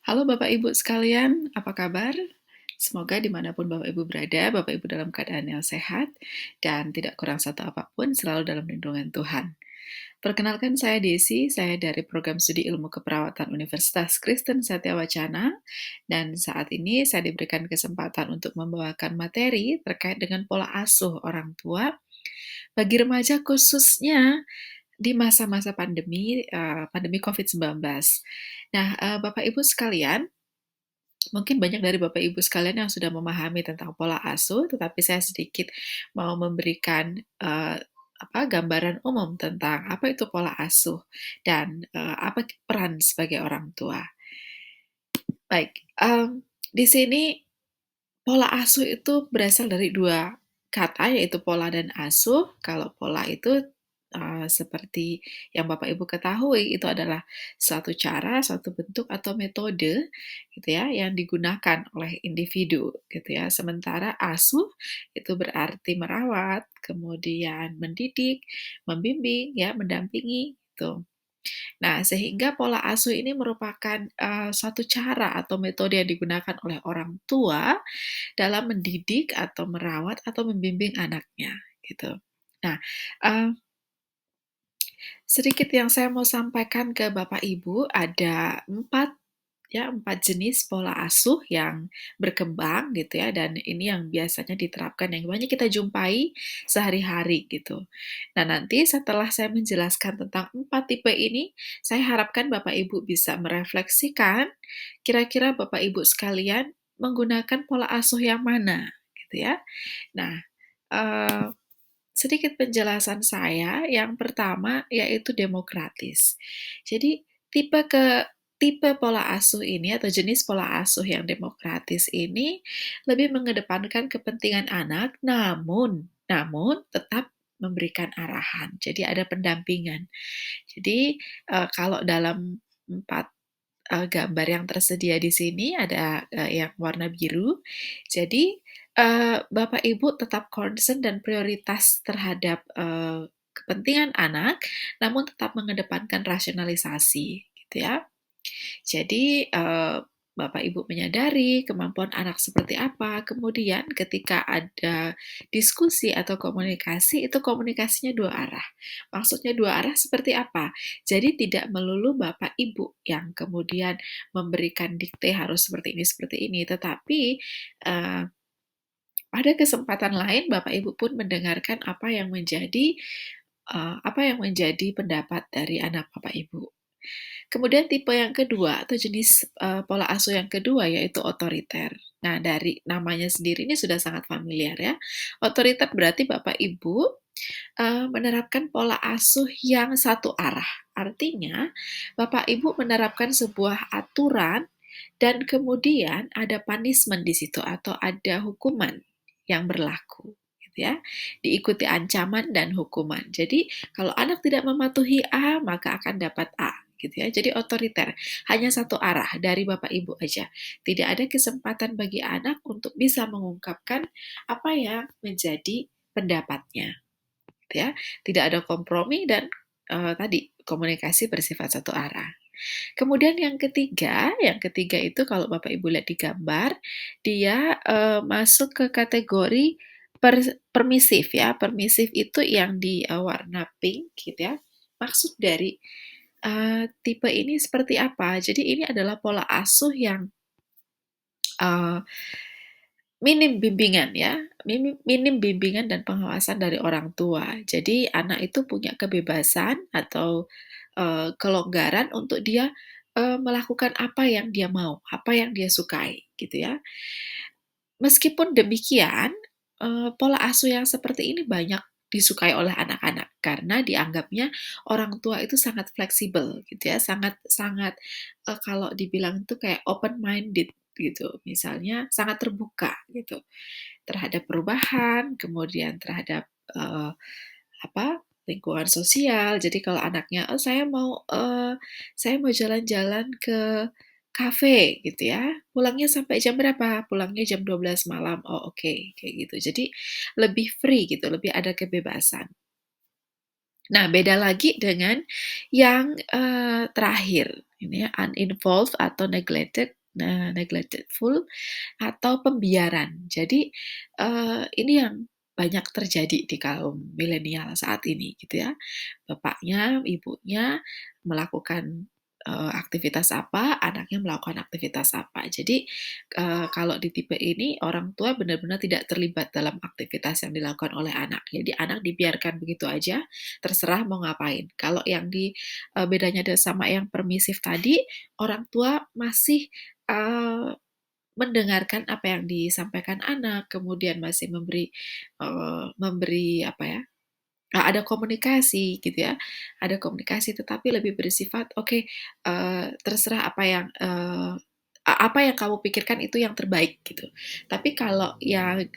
Halo Bapak Ibu sekalian, apa kabar? Semoga dimanapun Bapak Ibu berada, Bapak Ibu dalam keadaan yang sehat dan tidak kurang satu apapun selalu dalam lindungan Tuhan. Perkenalkan saya Desi, saya dari program studi ilmu keperawatan Universitas Kristen Satya Wacana dan saat ini saya diberikan kesempatan untuk membawakan materi terkait dengan pola asuh orang tua bagi remaja khususnya di masa-masa pandemi COVID-19. Nah, Bapak Ibu sekalian, mungkin banyak dari Bapak Ibu sekalian yang sudah memahami tentang pola asuh, tetapi saya sedikit mau memberikan gambaran umum tentang apa itu pola asuh dan apa peran sebagai orang tua. Baik, di sini pola asuh itu berasal dari dua kata, yaitu pola dan asuh. Kalau pola itu seperti yang Bapak Ibu ketahui, itu adalah suatu cara, suatu bentuk atau metode gitu ya, yang digunakan oleh individu gitu ya. Sementara asuh itu berarti merawat, kemudian mendidik, membimbing ya, mendampingi gitu. Nah, sehingga pola asuh ini merupakan suatu cara atau metode yang digunakan oleh orang tua dalam mendidik atau merawat atau membimbing anaknya gitu. Nah, eee, sedikit yang saya mau sampaikan ke Bapak Ibu, ada 4 jenis pola asuh yang berkembang gitu ya, dan ini yang biasanya diterapkan, yang banyak kita jumpai sehari-hari gitu. Nah, nanti setelah saya menjelaskan tentang 4 tipe ini, saya harapkan Bapak Ibu bisa merefleksikan, kira-kira Bapak Ibu sekalian menggunakan pola asuh yang mana gitu ya. Nah, eee sedikit penjelasan saya, yang pertama yaitu demokratis. Jadi tipe pola asuh ini atau jenis pola asuh yang demokratis ini lebih mengedepankan kepentingan anak, namun tetap memberikan arahan. Jadi ada pendampingan. Jadi, kalau dalam 4 gambar yang tersedia di sini ada, yang warna biru. Jadi, Bapak Ibu tetap concern dan prioritas terhadap, kepentingan anak, namun tetap mengedepankan rasionalisasi, gitu ya. Jadi, Bapak Ibu menyadari kemampuan anak seperti apa, kemudian ketika ada diskusi atau komunikasi, itu komunikasinya dua arah. Maksudnya dua arah seperti apa? Jadi tidak melulu Bapak Ibu yang kemudian memberikan dikte harus seperti ini, tetapi, eee, pada kesempatan lain Bapak Ibu pun mendengarkan apa yang menjadi pendapat dari anak Bapak Ibu. Kemudian tipe yang kedua atau jenis, pola asuh yang kedua yaitu otoriter. Nah, dari namanya sendiri ini sudah sangat familiar ya. Otoriter berarti Bapak Ibu, menerapkan pola asuh yang satu arah. Artinya, Bapak Ibu menerapkan sebuah aturan dan kemudian ada punishment di situ atau ada hukuman yang berlaku, gitu ya. Diikuti ancaman dan hukuman. Jadi, kalau anak tidak mematuhi A, maka akan dapat A, gitu ya. Jadi otoriter, hanya satu arah dari Bapak Ibu aja. Tidak ada kesempatan bagi anak untuk bisa mengungkapkan apa yang menjadi pendapatnya, gitu ya. Tidak ada kompromi dan tadi komunikasi bersifat satu arah. Kemudian yang ketiga itu kalau Bapak Ibu lihat di gambar, dia, masuk ke kategori permisif ya. Permisif itu yang di, warna pink gitu ya. Maksud dari, tipe ini seperti apa? Jadi ini adalah pola asuh yang, eee, minim bimbingan ya, minim bimbingan dan pengawasan dari orang tua. Jadi anak itu punya kebebasan atau, kelonggaran untuk dia, melakukan apa yang dia mau, apa yang dia sukai, gitu ya. Meskipun demikian, pola asuh yang seperti ini banyak disukai oleh anak-anak karena dianggapnya orang tua itu sangat fleksibel gitu ya, sangat sangat, kalau dibilang itu kayak open minded gitu, misalnya sangat terbuka gitu terhadap perubahan, kemudian terhadap, lingkungan sosial. Jadi kalau anaknya, "Oh saya mau jalan-jalan ke kafe," gitu ya, "pulangnya sampai jam berapa?" "Pulangnya jam 12 malam." "Oh oke," kayak gitu. Jadi lebih free gitu, lebih ada kebebasan. Nah, beda lagi dengan yang, terakhir, ini ya, uninvolved atau neglectful atau pembiaran. Jadi, ini yang banyak terjadi di kaum milenial saat ini gitu ya. Bapaknya, ibunya melakukan, aktivitas apa, anaknya melakukan aktivitas apa. Jadi, kalau di tipe ini orang tua benar-benar tidak terlibat dalam aktivitas yang dilakukan oleh anak. Jadi anak dibiarkan begitu aja, terserah mau ngapain. Kalau yang bedanya sama yang permisif tadi, orang tua masih, eee, mendengarkan apa yang disampaikan anak, kemudian masih memberi apa ya, ada komunikasi gitu ya, ada komunikasi tetapi lebih bersifat, "Oke, terserah apa yang kamu pikirkan itu yang terbaik," gitu. Tapi kalau yang,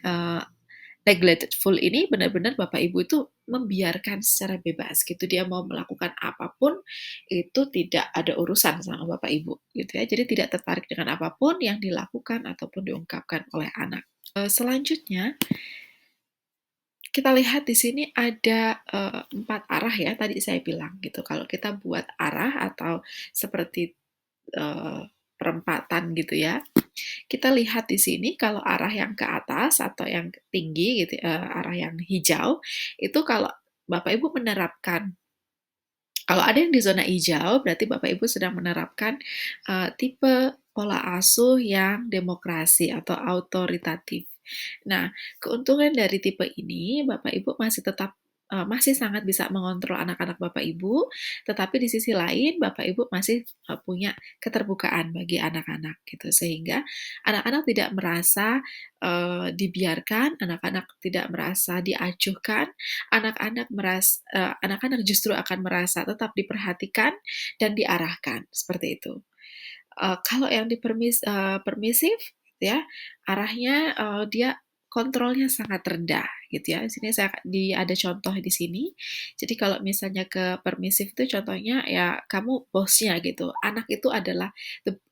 neglectful ini benar-benar bapak ibu itu membiarkan secara bebas gitu, dia mau melakukan apapun itu tidak ada urusan sama bapak ibu gitu ya. Jadi tidak tertarik dengan apapun yang dilakukan ataupun diungkapkan oleh anak. Selanjutnya kita lihat di sini ada, 4 arah ya tadi saya bilang gitu. Kalau kita buat arah atau seperti, perempatan gitu ya, kita lihat di sini kalau arah yang ke atas atau yang tinggi gitu, arah yang hijau, itu kalau Bapak Ibu menerapkan kalau ada yang di zona hijau, berarti Bapak Ibu sedang menerapkan, tipe pola asuh yang demokrasi atau autoritatif. Nah, keuntungan dari tipe ini, Bapak Ibu masih sangat bisa mengontrol anak-anak Bapak Ibu, tetapi di sisi lain Bapak Ibu masih, punya keterbukaan bagi anak-anak gitu. Sehingga anak-anak tidak merasa, dibiarkan, anak-anak tidak merasa diacuhkan, anak-anak justru akan merasa tetap diperhatikan dan diarahkan, seperti itu. Kalau yang permisif ya, arahnya, dia kontrolnya sangat rendah gitu ya. Di sini ada contoh di sini. Jadi kalau misalnya ke permisif itu contohnya ya kamu bosnya gitu, anak itu adalah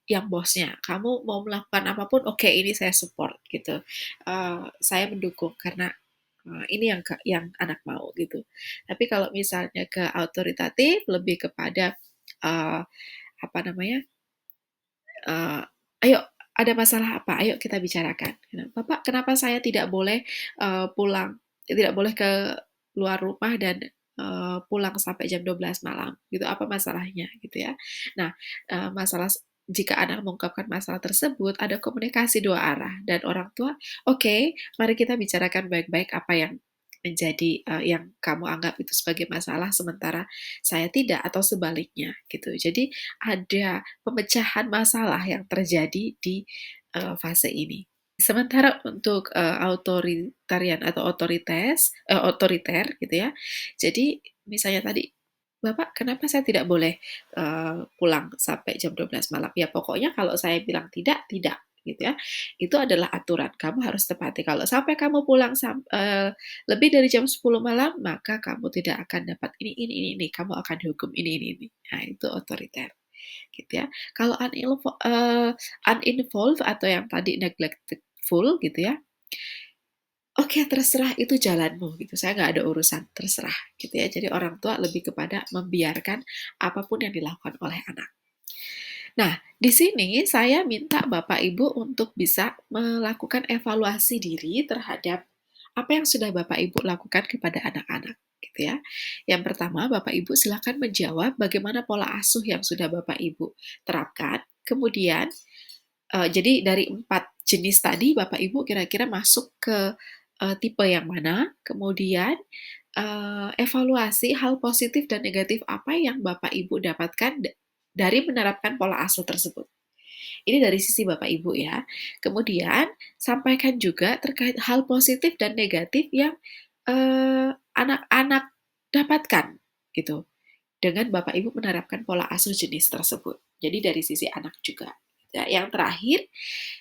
yang bosnya. Kamu mau melakukan apapun, oke ini saya support gitu. Saya mendukung karena ini yang anak mau gitu. Tapi kalau misalnya ke autoritatif lebih kepada apa namanya? "Ayo, ada masalah apa? Ayo kita bicarakan." "Bapak, kenapa saya tidak boleh ke luar rumah dan, pulang sampai jam 12 malam?" Gitu, "Apa masalahnya?" Gitu ya. Nah, jika anak mengungkapkan masalah tersebut, ada komunikasi dua arah dan orang tua, "Oke, mari kita bicarakan baik-baik apa yang yang kamu anggap itu sebagai masalah, sementara saya tidak," atau sebaliknya, gitu. Jadi ada pemecahan masalah yang terjadi di, fase ini. Sementara untuk, authoritarian atau otoriter gitu ya, jadi misalnya tadi, "Bapak kenapa saya tidak boleh, pulang sampai jam 12 malam?" "Ya pokoknya kalau saya bilang tidak, tidak," gitu ya. Itu adalah aturan, kamu harus tepati. Kalau sampai kamu pulang lebih dari jam 10 malam, maka kamu tidak akan dapat ini, kamu akan dihukum ini. Nah itu otoriter. Gitu ya. Kalau uninvolved atau yang tadi neglectful gitu ya, oke terserah itu jalanmu gitu, saya nggak ada urusan, terserah gitu ya. Jadi orang tua lebih kepada membiarkan apapun yang dilakukan oleh anak. Nah, di sini saya minta Bapak Ibu untuk bisa melakukan evaluasi diri terhadap apa yang sudah Bapak Ibu lakukan kepada anak-anak, gitu ya. Yang pertama, Bapak Ibu silakan menjawab bagaimana pola asuh yang sudah Bapak Ibu terapkan. Kemudian, jadi dari 4 jenis tadi, Bapak Ibu kira-kira masuk ke tipe yang mana, kemudian evaluasi hal positif dan negatif apa yang Bapak Ibu dapatkan dari menerapkan pola asuh tersebut. Ini dari sisi Bapak Ibu ya. Kemudian sampaikan juga terkait hal positif dan negatif yang, anak-anak dapatkan gitu, dengan Bapak Ibu menerapkan pola asuh jenis tersebut. Jadi dari sisi anak juga. Ya, yang terakhir,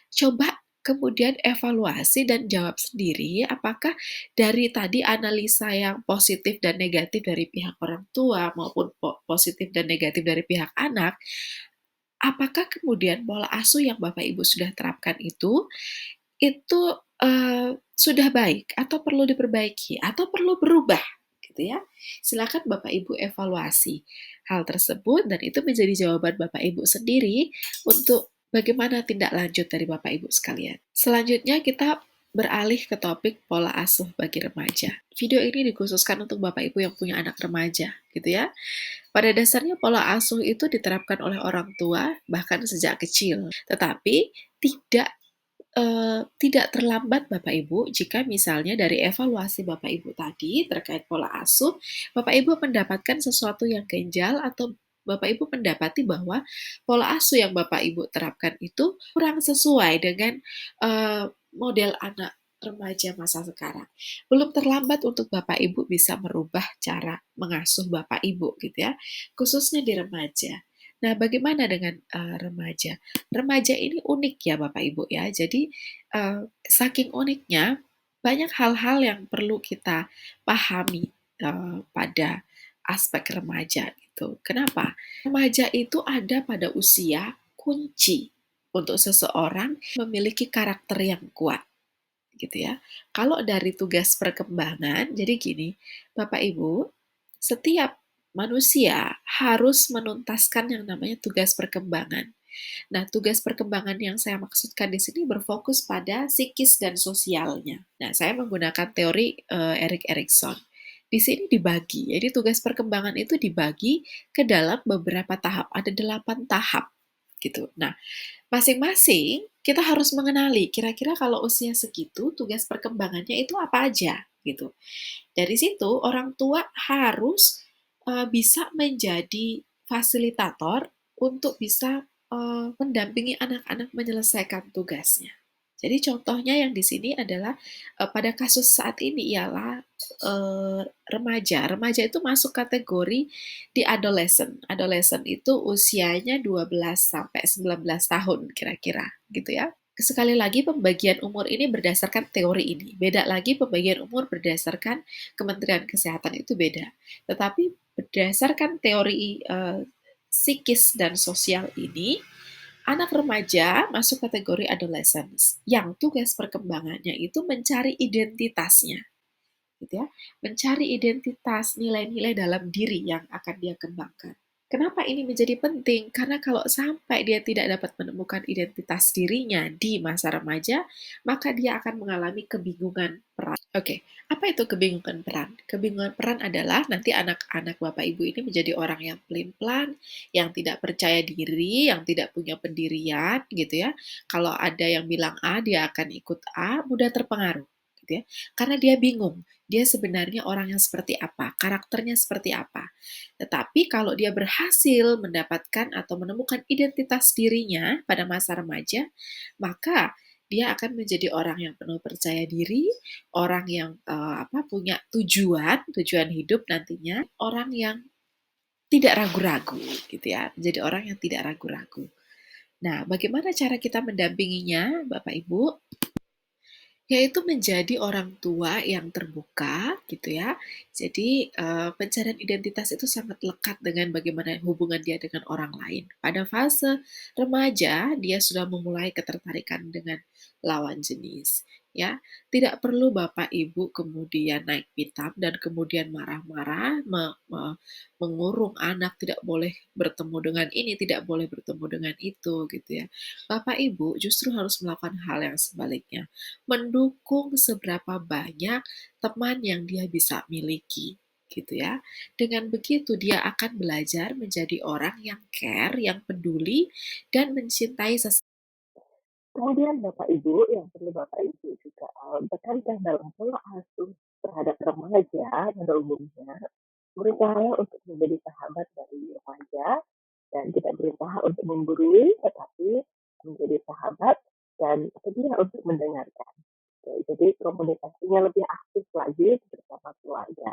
coba kemudian evaluasi dan jawab sendiri apakah dari tadi analisa yang positif dan negatif dari pihak orang tua maupun positif dan negatif dari pihak anak, apakah kemudian pola asuh yang Bapak Ibu sudah terapkan itu, sudah baik atau perlu diperbaiki atau perlu berubah? gitu ya. Silakan Bapak Ibu evaluasi hal tersebut dan itu menjadi jawaban Bapak Ibu sendiri untuk bagaimana tindak lanjut dari Bapak Ibu sekalian. Selanjutnya kita beralih ke topik pola asuh bagi remaja. Video ini dikhususkan untuk Bapak Ibu yang punya anak remaja, gitu ya. Pada dasarnya pola asuh itu diterapkan oleh orang tua bahkan sejak kecil, tetapi tidak terlambat Bapak Ibu jika misalnya dari evaluasi Bapak Ibu tadi terkait pola asuh, Bapak Ibu mendapatkan sesuatu yang ganjal atau Bapak Ibu mendapati bahwa pola asuh yang Bapak Ibu terapkan itu kurang sesuai dengan model anak remaja masa sekarang. Belum terlambat untuk Bapak Ibu bisa merubah cara mengasuh Bapak Ibu gitu ya, khususnya di remaja. Nah, bagaimana dengan remaja? Remaja ini unik ya Bapak Ibu ya. Jadi saking uniknya banyak hal-hal yang perlu kita pahami pada aspek remaja gitu. Kenapa? Remaja itu ada pada usia kunci untuk seseorang memiliki karakter yang kuat gitu ya. Kalau dari tugas perkembangan, jadi gini, Bapak Ibu, setiap manusia harus menuntaskan yang namanya tugas perkembangan. Nah, tugas perkembangan yang saya maksudkan di sini berfokus pada psikis dan sosialnya. Nah, saya menggunakan teori Erik Erikson. Di sini dibagi, jadi tugas perkembangan itu dibagi ke dalam beberapa tahap, ada 8 tahap gitu. Nah, masing-masing kita harus mengenali kira-kira kalau usia segitu tugas perkembangannya itu apa aja gitu. Dari situ orang tua harus bisa menjadi fasilitator untuk bisa mendampingi anak-anak menyelesaikan tugasnya. Jadi contohnya yang di sini adalah pada kasus saat ini ialah remaja. Remaja itu masuk kategori di adolescent. Adolescent itu usianya 12 sampai 19 tahun kira-kira gitu ya. Sekali lagi pembagian umur ini berdasarkan teori ini. Beda lagi pembagian umur berdasarkan Kementerian Kesehatan itu beda. Tetapi berdasarkan teori psikis dan sosial ini, anak remaja masuk kategori adolescence yang tugas perkembangannya itu mencari identitasnya, gitu ya, mencari identitas nilai-nilai dalam diri yang akan dia kembangkan. Kenapa ini menjadi penting? Karena kalau sampai dia tidak dapat menemukan identitas dirinya di masa remaja, maka dia akan mengalami kebingungan peran. Oke, apa itu kebingungan peran? Kebingungan peran adalah nanti anak-anak Bapak Ibu ini menjadi orang yang pelin-pelan, yang tidak percaya diri, yang tidak punya pendirian, gitu ya. Kalau ada yang bilang A, dia akan ikut A, mudah terpengaruh, gitu ya. Karena dia bingung, dia sebenarnya orang yang seperti apa, karakternya seperti apa. Tetapi kalau dia berhasil mendapatkan atau menemukan identitas dirinya pada masa remaja, maka dia akan menjadi orang yang penuh percaya diri, orang yang punya tujuan hidup nantinya, orang yang tidak ragu-ragu gitu ya, menjadi orang yang tidak ragu-ragu. Nah, bagaimana cara kita mendampinginya, Bapak Ibu? Yaitu menjadi orang tua yang terbuka gitu ya. Jadi pencarian identitas itu sangat lekat dengan bagaimana hubungan dia dengan orang lain. Pada fase remaja dia sudah memulai ketertarikan dengan lawan jenis ya. Tidak perlu Bapak Ibu kemudian naik pitam dan kemudian marah-marah mengurung anak tidak boleh bertemu dengan ini, tidak boleh bertemu dengan itu gitu ya. Bapak Ibu justru harus melakukan hal yang sebaliknya, mendukung seberapa banyak teman yang dia bisa miliki gitu ya. Dengan begitu dia akan belajar menjadi orang yang care, yang peduli dan mencintai sesama. Kemudian Bapak Ibu, yang perlu Bapak Ibu juga tekankan dalam pola asuh terhadap remaja pada umumnya, berusaha untuk menjadi sahabat dari remaja dan tidak berusaha untuk memburui, tetapi menjadi sahabat dan sedia untuk mendengarkan. Oke, jadi komunikasinya lebih aktif lagi bersama keluarga.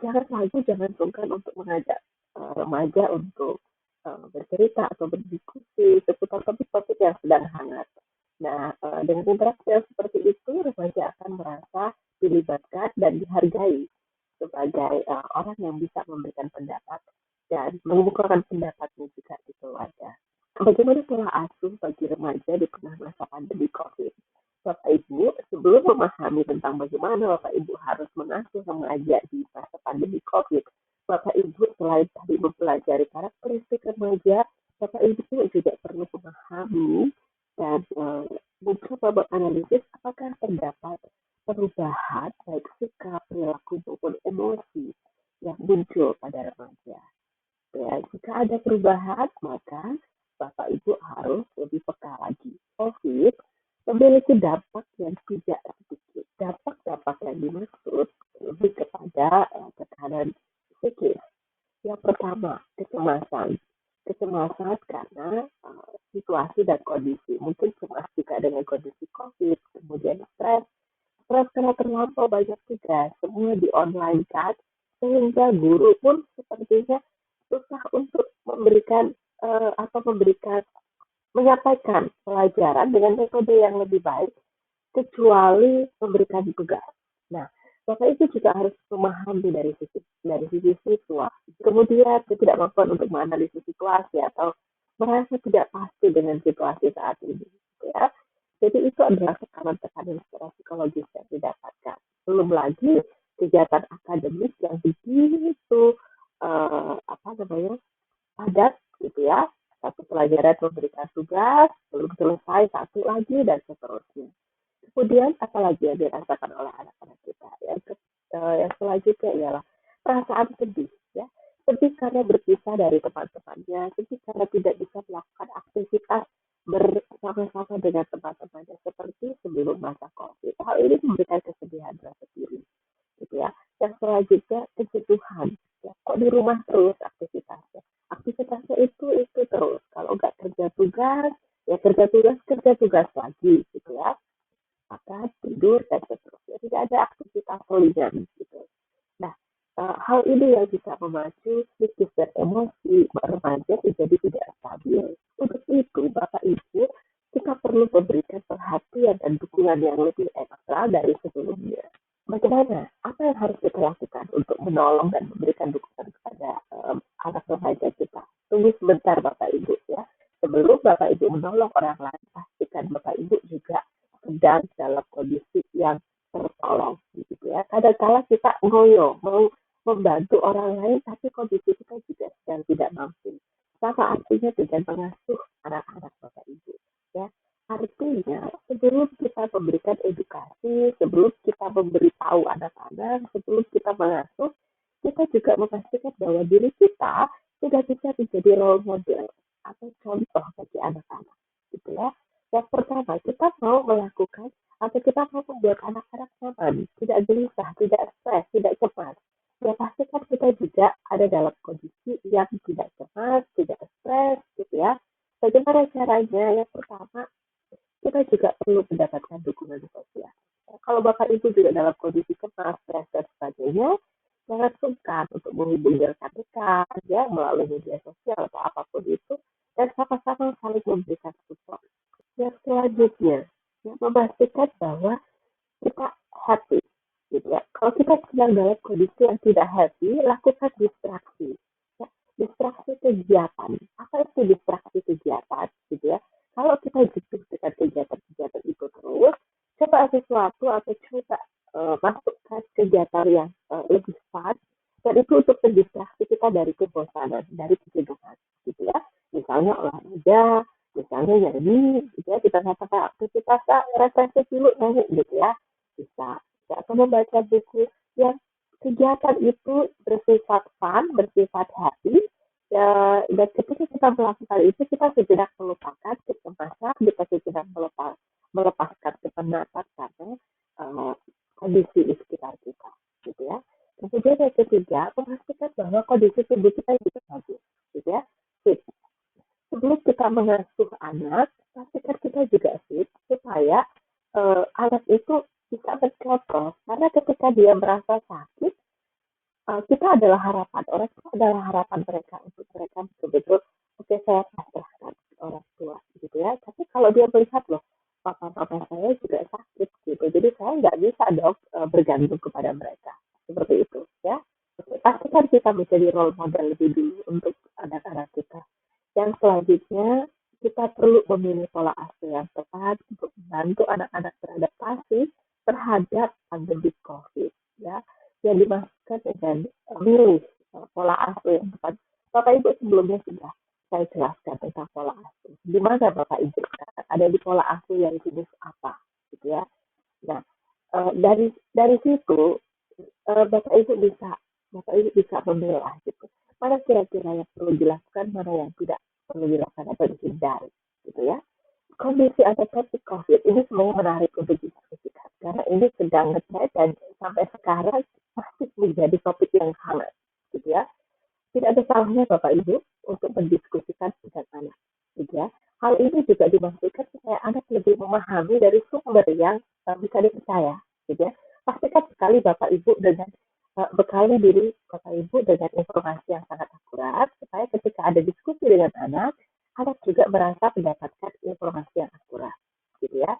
Jangan ragu, jangan sungkan untuk mengajak remaja untuk bercerita atau berdiskusi seputar topik-topik yang sedang hangat. Nah, dengan interaksi yang seperti itu, remaja akan merasa dilibatkan dan dihargai sebagai orang yang bisa memberikan pendapat dan mengemukakan pendapatnya juga di keluarga. Bagaimana pola asuh bagi remaja di tengah masa pandemi COVID? Bapak Ibu, sebelum memahami tentang bagaimana Bapak Ibu harus mengasuh remaja di masa pandemi COVID, Bapak Ibu selain tadi mempelajari karakteristik remaja, Bapak Ibu juga perlu memahami dan mencoba menganalisis apakah terdapat perubahan baik sikap, perilaku maupun emosi yang muncul pada remaja. Ya, jika ada perubahan, maka Bapak Ibu harus lebih peka lagi. COVID memiliki dampak yang tidak sedikit. Dampak-dampak yang dimaksud lebih kepada tekanan psikis. Yang pertama, kecemasan. Kecemasan karena situasi dan kondisi. Mungkin cemas juga dengan kondisi COVID, kemudian stres. Stres karena terlampau banyak tugas, semua di online kan, sehingga guru pun sepertinya susah untuk memberikan atau memberikan menyampaikan pelajaran dengan metode yang lebih baik kecuali memberikan tugas. Nah, Bapak itu juga harus memahami dari sisi siswa. Kemudian ketidakmampuan untuk menganalisis situasi atau merasa tidak pasti dengan situasi saat ini. Ya. Jadi itu adalah tekanan-tekanan secara psikologis yang didapatkan. Belum lagi kegiatan akademik yang begitu apa namanya padat gitu ya. Satu pelajaran memberikan tugas, belum selesai satu lagi dan seterusnya. Kemudian apalagi yang dirasakan oleh anak-anak kita? Yang selanjutnya ialah perasaan sedih, ya. Sedih karena berpisah dari teman-temannya, sedih karena tidak bisa melakukan aktivitas bersama-sama dengan teman-temannya seperti sebelum masa COVID. Hal ini memberikan kesedihan tersendiri, gitu ya. Yang selanjutnya kejenuhan, ya. Kok di rumah terus aktivitasnya? Aktivitasnya itu terus. Kalau nggak kerja tugas lagi, gitu ya, makan, tidur, dan seterusnya. Tidak ada aktivitas ringan gitu. Nah, hal ini yang bisa memacu psikis dan emosi remaja menjadi tidak stabil. Untuk itu, Bapak Ibu, kita perlu memberikan perhatian dan dukungan yang lebih ekstra dari sebelumnya. Bagaimana? Apa yang harus kita lakukan untuk menolong dan memberikan dukungan kepada anak remaja kita? Tunggu sebentar Bapak Ibu ya. Sebelum Bapak Ibu menolong orang lain, pastikan Bapak Ibu juga sedang dalam kondisi yang tertolong gitu ya. Kadang-kala kita ngoyo, mau membantu orang lain, tapi kondisi kita juga sedang tidak mampu. Sama artinya dengan mengasuh anak-anak Bapak Ibu. Ya. Artinya, sebelum kita memberikan edukasi, sebelum kita memberitahu anak-anak, sebelum kita mengasuh, kita juga memastikan bahwa diri kita tidak bisa menjadi role model atau contoh bagi anak-anak. Gitu ya. Yang pertama, kita mau melakukan atau kita mau membuat anak-anak nyaman, tidak gelisah, tidak stres, tidak cemas. Ya pastikan kita juga ada dalam kondisi yang tidak cemas, tidak stres, gitu ya. Bagaimana caranya? Yang pertama, kita juga perlu mendapatkan dukungan sosial. Kalau Bapak Ibu juga dalam kondisi cemas, stres, dan sebagainya, jangan sungkan untuk menghubungi rekan dekat, ya, melalui media sosial atau apapun itu, dan sama-sama saling memberikan support. Yang selanjutnya, yang memastikan bahwa kita happy. Gitu ya. Kalau kita sedang dalam kondisi yang tidak happy, lakukan distraksi. Ya. Distraksi kegiatan. Apa itu distraksi kegiatan? Gitu ya. Kalau kita jenuh dengan kegiatan-kegiatan itu terus, coba sesuatu atau coba masukkan kegiatan yang lebih fun, dan itu untuk mendistraksi kita dari kebosanan, dari kejenuhan. Gitu ya. Misalnya olahraga, misalnya nyanyi, gitu ya, kita katakan aktivitas refleksi dulu nyanyi, gitu ya, bisa. Atau membaca buku yang kegiatan itu bersifat fun, bersifat happy, ya, dan ketika kita melakukan itu, kita sejenak melupakan kecemasan, kita sejenak melepaskan kepenatan karena uh, kondisi di sekitar kita, gitu ya. Kemudian yang ketiga, memastikan bahwa kondisi tubuh kita juga bagus, gitu ya. Fit. Sebelum kita mengasuh anak, pastikan kita juga fit supaya anak itu bisa mencontoh. Karena ketika dia merasa sakit, kita adalah harapan, orang tua adalah harapan mereka untuk mereka betul-betul, oke saya pasrahkan ke orang tua gitu ya. Tapi kalau dia melihat loh, papa-papa saya juga sakit gitu, jadi saya nggak bisa dong bergantung kepada mereka. Seperti itu ya. Pastikan kita menjadi role model lebih dulu untuk anak-anak kita. Yang selanjutnya, kita perlu memilih pola asuh yang tepat untuk membantu anak-anak beradaptasi terhadap pandemi COVID ya. Yang dimaksudkan dengan milih pola asuh yang tepat. Bapak Ibu sebelumnya sudah saya jelaskan tentang pola asuh. Di mana Bapak Ibu sekarang ada di pola asuh yang jenis apa, gitu ya. Nah, dari situ Bapak Ibu bisa memilah gitu. Mana kira-kira yang perlu dilakukan, mana yang tidak perlu dilakukan atau dihindari, gitu ya. Kondisi atau topik COVID ini sebenarnya menarik untuk diskusikan karena ini sedang ngetrend dan sampai sekarang masih menjadi topik yang hangat, gitu ya. Tidak ada salahnya Bapak Ibu untuk mendiskusikan dengan anak, gitu ya. Hal ini juga dimaksudkan supaya anak lebih memahami dari sumber yang bisa dipercaya, gitu ya. Pastikan sekali Bapak Ibu dengan bekali diri Bapak Ibu dengan informasi yang sangat akurat supaya ketika ada diskusi dengan anak, anak juga merasa mendapatkan informasi yang akurat, gitu ya.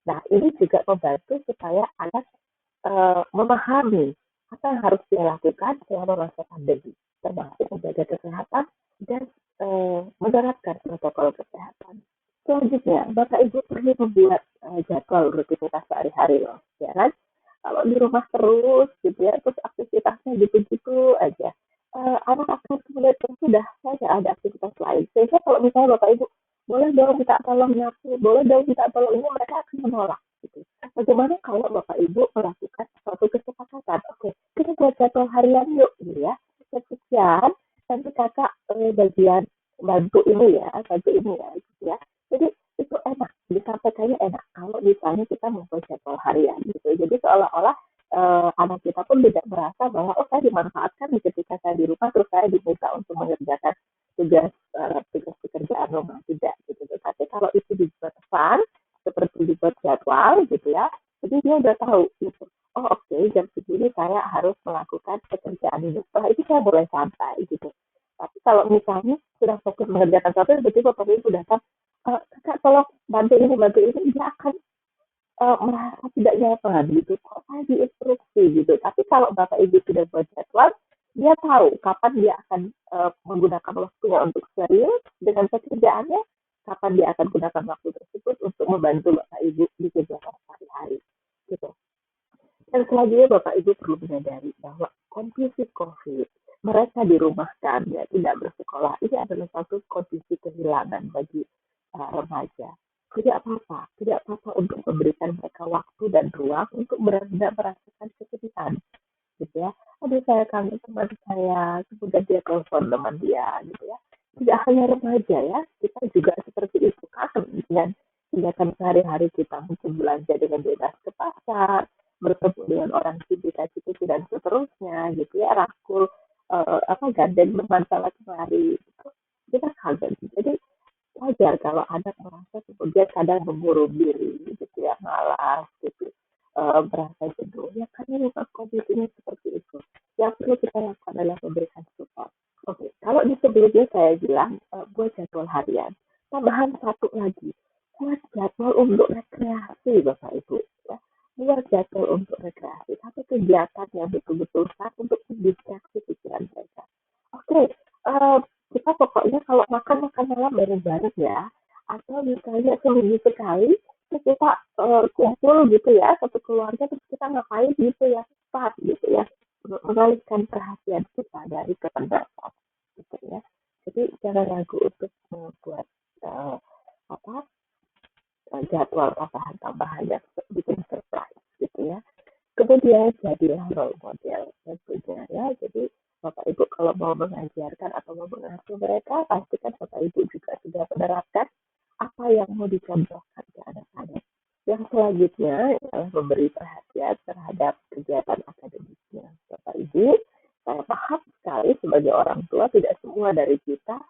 Nah, ini juga membantu supaya anak memahami apa yang harus dia lakukan selama masa pandemi, termasuk menjaga kesehatan dan menerapkan protokol kesehatan. Selanjutnya, Bapak Ibu perlu membuat jadwal rutinitas sehari-hari loh, ya kan? Kalau di rumah terus gitu ya, terus aktivitasnya gitu-gitu aja, anak akan kemudian sudah saya ada aktivitas lain. Sehingga kalau misalnya Bapak Ibu boleh dong minta tolong nyapu, boleh dong minta tolong ini, mereka akan menolak. Gitu. Bagaimana kalau Bapak Ibu melakukan suatu kesepakatan? Oke, kita buat jadwal harian yuk, gitu ya. Sekian, nanti kakak bagian bantu ini ya, gitu ya. Jadi itu enak, disampaikannya enak. Kalau misalnya kita membuat jadwal harian, gitu. Jadi seolah-olah anak kita pun tidak merasa bahwa oh saya dimanfaatkan ketika saya di rumah terus saya diminta untuk mengerjakan tugas pekerjaan rumah tidak gitu. Tapi kalau itu dibuat fun seperti dibuat jadwal gitu ya, jadi dia udah tahu gitu. Oh oke, jam segini saya harus melakukan pekerjaan ini. Setelah itu saya boleh santai gitu. Tapi kalau misalnya sudah fokus mengerjakan sesuatu, tiba-tiba Bapak Ibu datang, kakak tolong bantu ini, dia akan merasa tidak nyaman gitu, kok saya diinstruksi gitu. Tapi kalau Bapak Ibu sudah buat jadwal, dia tahu kapan dia akan menggunakan waktunya untuk serius dengan pekerjaannya, kapan dia akan gunakan waktu tersebut untuk membantu Bapak Ibu di kegiatan sehari-hari. Gitu. Dan selanjutnya Bapak Ibu perlu menyadari bahwa kondisi COVID, mereka dirumahkan, ya, tidak bersekolah, ini adalah satu kondisi kehilangan bagi remaja. Tidak apa-apa untuk memberikan mereka waktu dan ruang untuk benar-benar merasakan kesedihan, gitu ya. Aduh saya kangen teman saya, kemudian dia telepon teman dia, gitu ya. Tidak hanya remaja ya, kita juga seperti itu kangen dengan kegiatan sehari-hari kita mungkin belanja dengan bebas ke pasar, bertemu dengan orang sindikat itu dan seterusnya gitu ya, rangkul gandeng teman sana kemari gitu. Kita kangen. Jadi wajar kalau anak merasa kemudian kadang mengurung diri gitu ya, malas gitu, merasa jenuh ya karena memang kondisinya seperti itu. Yang perlu kita lakukan adalah memberikan support. Oke, kalau di sebelumnya saya bilang buat jadwal harian, tambahan satu lagi, buat jadwal untuk rekreasi Bapak Ibu ya. Buat jadwal untuk rekreasi, satu kegiatan yang betul-betul sah untuk mendistraksi pikiran mereka. Oke, kita pokoknya kalau makan makan malam bareng-bareng ya, atau misalnya seminggu sekali terus kita kumpul gitu ya satu keluarga terus kita ngapain gitu ya cepat gitu ya mengalihkan perhatian kita dari kepenatan gitu ya. Jadi jangan ragu untuk membuat eh, apa jadwal tambahan-tambahan yang bikin surprise gitu ya. Kemudian jadilah role model tentunya ya. Jadi Bapak Ibu kalau mau mengajarkan atau mau mengasuh mereka, pastikan Bapak Ibu juga sudah menerapkan apa yang mau dicontohkan ke anak-anak. Yang selanjutnya adalah memberi perhatian terhadap kegiatan akademiknya. Bapak Ibu, saya paham sekali sebagai orang tua tidak semua dari kita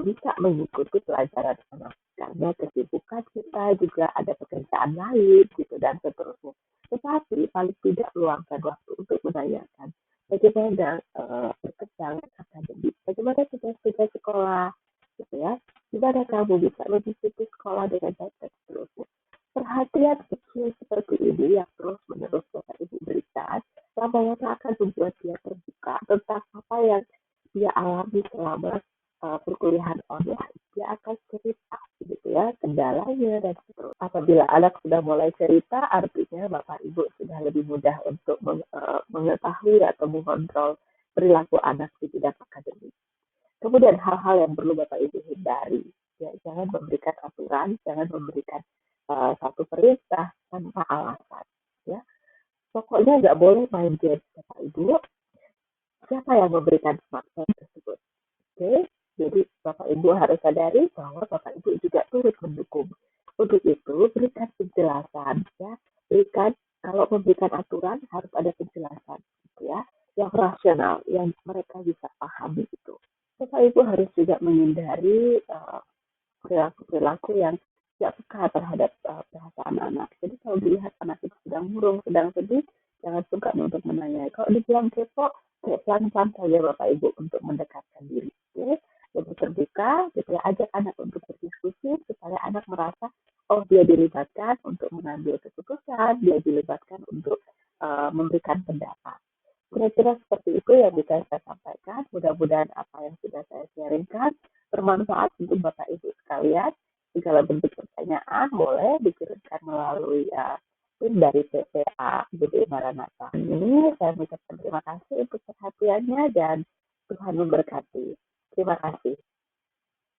bisa mengikuti pelajaran anak karena kesibukan kita juga ada pekerjaan lain gitu dan seterusnya. Tetapi paling tidak luangkan waktu untuk menanyakan bagaimana perkembangan akademik, bagaimana tugas-tugas sekolah, gitu ya, gimana kamu bisa mengikuti sekolah dengan baik dan seterusnya. Perhatian kecil seperti ini yang terus-menerus Bapak Ibu berikan, lama-lama akan membuat dia terbuka tentang apa yang dia alami selama perkuliahan online. Dia akan cerita gitu ya ke kendalanya, dan seterusnya. Apabila anak sudah mulai cerita, artinya Bapak Ibu sudah lebih mudah untuk mengetahui atau mengontrol perilaku anak di bidang akademik. Kemudian hal-hal yang perlu Bapak Ibu hindari, ya jangan memberikan aturan, jangan memberikan satu perintah tanpa alasan. Ya, pokoknya nggak boleh main game Bapak Ibu. Siapa yang memberikan smartphone tersebut? Oke, jadi Bapak Ibu harus sadari bahwa Bapak Ibu juga turut mendukung. Untuk itu, berikan penjelasan, ya. Berikan, kalau memberikan aturan harus ada penjelasan, gitu ya, yang rasional, yang mereka bisa pahami itu. Bapak Ibu harus juga menghindari perilaku-perilaku yang tidak peka terhadap perasaan anak. Jadi kalau dilihat anak itu sedang murung, sedang sedih, jangan sungkan untuk menanyai. Kalau dibilang kepo, kayak pelan-pelan saja Bapak Ibu untuk mendekatkan diri. Oke? Lebih terbuka, gitu ya, ajak anak untuk berdiskusi supaya anak merasa oh dia dilibatkan untuk mengambil keputusan, dia dilibatkan untuk memberikan pendapat. Kira-kira seperti itu yang bisa saya sampaikan. Mudah-mudahan apa yang sudah saya sharingkan bermanfaat untuk Bapak Ibu sekalian. Segala bentuk pertanyaan boleh dikirimkan melalui tim dari PPA BD Maranatha. Ini saya mengucapkan terima kasih untuk perhatiannya dan Tuhan memberkati. Terima kasih.